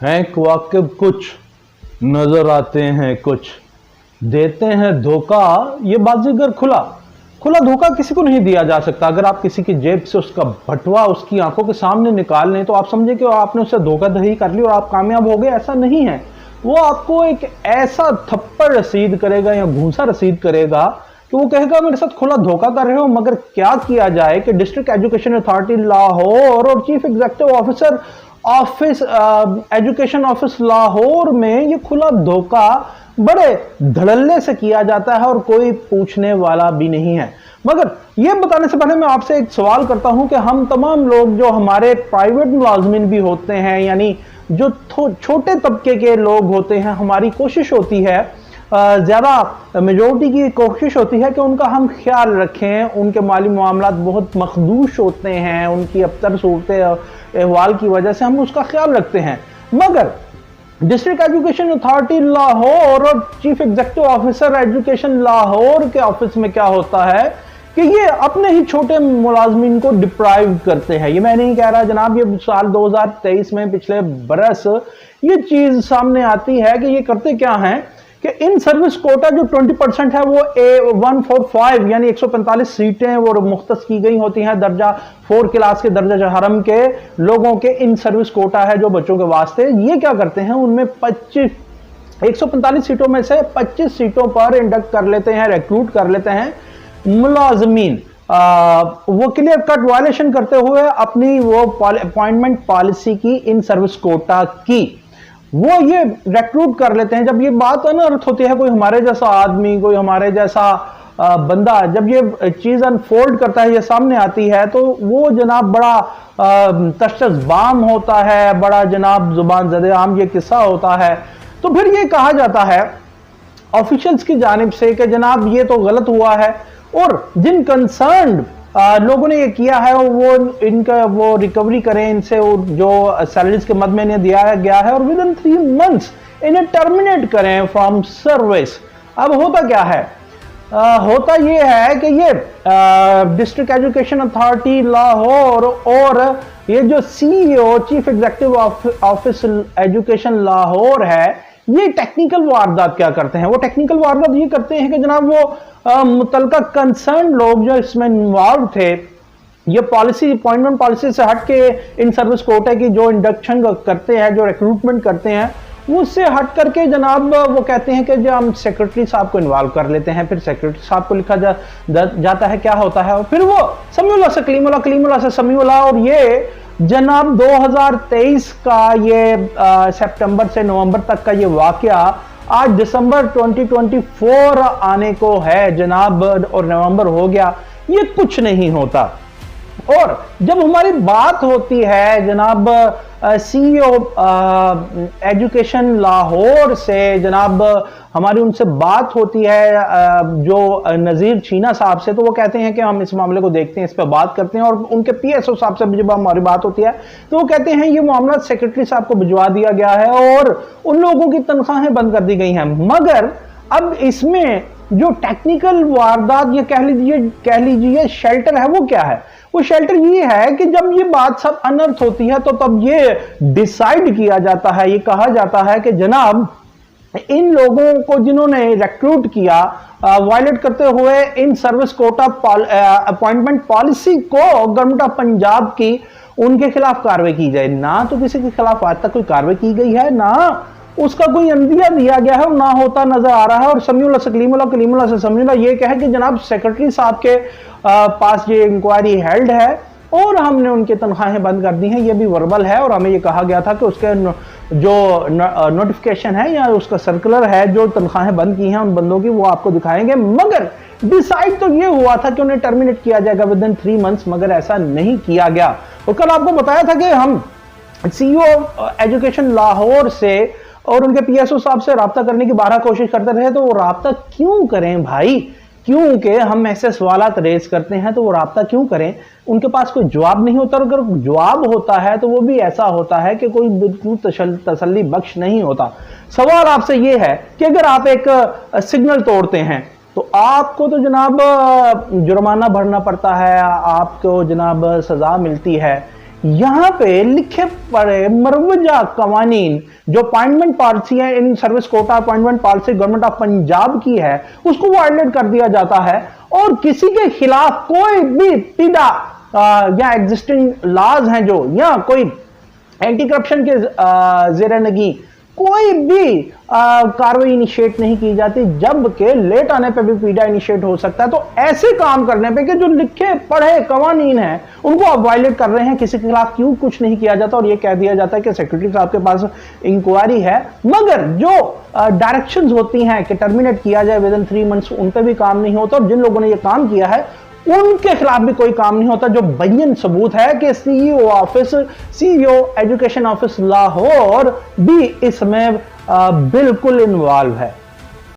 हैं वाकिब कुछ, नजर आते हैं कुछ, देते हैं धोखा। ये बाजीगर खुला खुला धोखा किसी को नहीं दिया जा सकता। अगर आप किसी की जेब से उसका बटुआ उसकी आंखों के सामने निकाल लें तो आप समझे कि आपने उससे धोखाधड़ी कर ली और आप कामयाब हो गए, ऐसा नहीं है। वो आपको एक ऐसा थप्पड़ रसीद करेगा या घूंसा रसीद करेगा कि वो कहेगा मेरे साथ खुला धोखा कर रहे हो। मगर क्या किया जाए कि डिस्ट्रिक्ट एजुकेशन अथॉरिटी लाहौर और chief executive officer office education office Lahore में ये खुला धोखा बड़े धड़ल्ले से किया जाता है और कोई पूछने वाला भी नहीं है। मगर यह बताने से पहले मैं आपसे एक सवाल करता हूं कि हम तमाम लोग जो हमारे प्राइवेट मुलाजमिन भी होते हैं, यानी जो छोटे तबके के लोग होते हैं, हमारी कोशिश होती है, ज़्यादा मेजोरिटी की कोशिश होती है कि उनका हम ख्याल रखें। उनके माली मामलात बहुत मखदूश होते हैं, उनकी अबतर सूरत अहवाल की वजह से हम उसका ख्याल रखते हैं। मगर डिस्ट्रिक्ट एजुकेशन अथॉरिटी लाहौर और chief executive officer education Lahore के ऑफिस में क्या होता है कि ये अपने ही छोटे मुलाजमीन को डिप्राइव करते हैं। ये मैं नहीं कह रहा जनाब, ये साल 2023 में पिछले बरस ये चीज सामने आती है कि ये करते क्या हैं कि इन सर्विस कोटा जो 20% है वो A145 यानी 145 सीटें वो मुख्तस की गई होती हैं दर्जा 4 क्लास के दर्जा हरम के लोगों के। इन सर्विस कोटा है जो बच्चों के वास्ते, ये क्या करते हैं उनमें 145 सीटों में से 25 सीटों पर इंडक्ट कर लेते हैं, रिक्रूट कर लेते हैं मुलाजमीन। वो क्लियर कट वायलेशन करते हुए अपनी वो अपॉइंटमेंट पॉलिसी की इन सर्विस कोटा की वो ये रिक्रूट कर लेते हैं। जब ये बात अनर्थ होती है, कोई हमारे जैसा आदमी, कोई हमारे जैसा बंदा जब ये चीज अनफोल्ड करता है, ये सामने आती है, तो वो जनाब बड़ा तशतश बाम होता है, बड़ा जनाब जुबान ज़दे आम ये किस्सा होता है। तो फिर ये कहा जाता है ऑफिशियल्स की जानिब से कि जनाब ये तो गलत हुआ है और जिन कंसर्न्ड लोगों ने ये किया है वो इनका वो रिकवरी करें, इनसे जो सैलरीज के मद में इन्हें दिया गया है और विद इन 3 मंथ्स इन्हें टर्मिनेट करें फ्रॉम सर्विस। अब होता क्या है, होता ये है कि ये डिस्ट्रिक्ट एजुकेशन अथॉरिटी लाहौर और ये जो CEO chief executive office education Lahore है, ये टेक्निकल वारदात क्या करते हैं। वो टेक्निकल वारदात ये करते हैं कि जनाब वो मुतलका कंसर्न लोग जो इसमें इन्वॉल्व थे, ये पॉलिसी अपॉइंटमेंट पॉलिसी से हट के इन सर्विस कोटा की जो इंडक्शन करते हैं, जो रिक्रूटमेंट करते हैं, उससे हट करके जनाब वो कहते हैं कि जो हम सेक्रेटरी साहब को इन्वॉल्व कर लेते हैं। फिर सेक्रेटरी साहब को लिखा जाता है, क्या होता है, फिर वो समीउल्लाह से कलीमुल्लाह, कलीमुल्लाह से समीउल्लाह। और ये जनाब 2023 का ये सितंबर से नवंबर तक का ये वाकया आज दिसंबर 2024 आने को है जनाब, और नवंबर हो गया, ये कुछ नहीं होता। और जब हमारी बात होती है जनाब सीईओ एजुकेशन लाहौर से, जनाब हमारी उनसे बात होती है जो नज़ीर छीना साहब से, तो वो कहते हैं कि हम इस मामले को देखते हैं, इस पर बात करते हैं। और उनके पीएसओ साहब से जब हमारी बात होती है तो वो कहते हैं ये मामला सेक्रेटरी साहब को भिजवा दिया गया है और उन लोगों की तनख्वाहें बंद कर दी गई हैं। मगर अब इसमें जो टेक्निकल वारदात या कह लीजिए शेल्टर है, वो क्या है, वो शेल्टर ये है कि जब ये बात सब अनर्थ होती है तो तब ये डिसाइड किया जाता है, ये कहा जाता है कि जनाब इन लोगों को जिन्होंने रिक्रूट किया वायलेट करते हुए in service quota appointment policy को गवर्नमेंट ऑफ पंजाब की, उनके खिलाफ कार्रवाई की जाए। ना तो किसी के खिलाफ आज तक कोई कार्रवाई की गई है, ना उसका कोई अंदिया दिया गया है, ना होता नजर आ रहा है। और समीउल्लाह से कलीमुल्लाह, कलीमुल्लाह से समीउल्लाह ये कहे कि जनाब सेक्रेटरी साहब के पास ये इंक्वायरी हेल्ड है और हमने उनकी तनख्वाहें बंद कर दी हैं, ये भी वर्बल है। और हमें ये कहा गया था कि उसके जो नोटिफिकेशन है या उसका सर्कुलर है जो तनख्वाहें बंद की हैं उन बंदों की, वो आपको दिखाएंगे। मगर डिसाइड तो ये हुआ था कि उन्हें टर्मिनेट किया जाएगा विद इन 3 मंथ्स, मगर ऐसा नहीं किया गया। और कल आपको बताया था कि हम सीईओ एजुकेशन लाहौर से और उनके पीएसओ साहब से रब्ता करने की 12 कोशिश करते रहे। तो वो रब्ता क्यों करें भाई, क्योंकि हम ऐसे सवालात रेज करते हैं तो वो रब्ता क्यों करें, उनके पास कोई जवाब नहीं होता। अगर जवाब होता है तो वो भी ऐसा होता है कि कोई बिल्कुल तसल्ली बख्श नहीं होता। सवाल आपसे ये है कि अगर आप एक सिग्नल तोड़ते हैं तो आपको तो जनाब जुर्माना भरना पड़ता है, आपको जनाब सजा मिलती है। यहां पे लिखे पड़े मरवजा कवानीन जो अपॉइंटमेंट पॉलिसी है, in service quota appointment policy government of Punjab की है, उसको वायलेट कर दिया जाता है और किसी के खिलाफ कोई भी पीड़ा या एग्जिस्टिंग लॉज हैं जो, या कोई एंटी करप्शन के जेरनगी कोई भी कार्रवाई इनिशिएट नहीं की जाती, जबकि लेट आने पे भी पीड़ा इनिशिएट हो सकता है। तो ऐसे काम करने पे कि जो लिखे पढ़े कवानीन हैं उनको आप वायलेट कर रहे हैं, किसी के खिलाफ क्यों कुछ नहीं किया जाता और ये कह दिया जाता है कि सेक्रेटरी साहब के पास इंक्वायरी है, मगर जो डायरेक्शंस होती हैं कि टर्मिनेट किया जाए विद इन 3 मंथ्स, उन पे भी काम नहीं होता और जिन लोगों ने ये काम किया है उनके खिलाफ भी कोई काम नहीं होता, जो बयन सबूत है कि सीईओ एजुकेशन ऑफिस लाहौर भी इसमें बिल्कुल इन्वॉल्व है।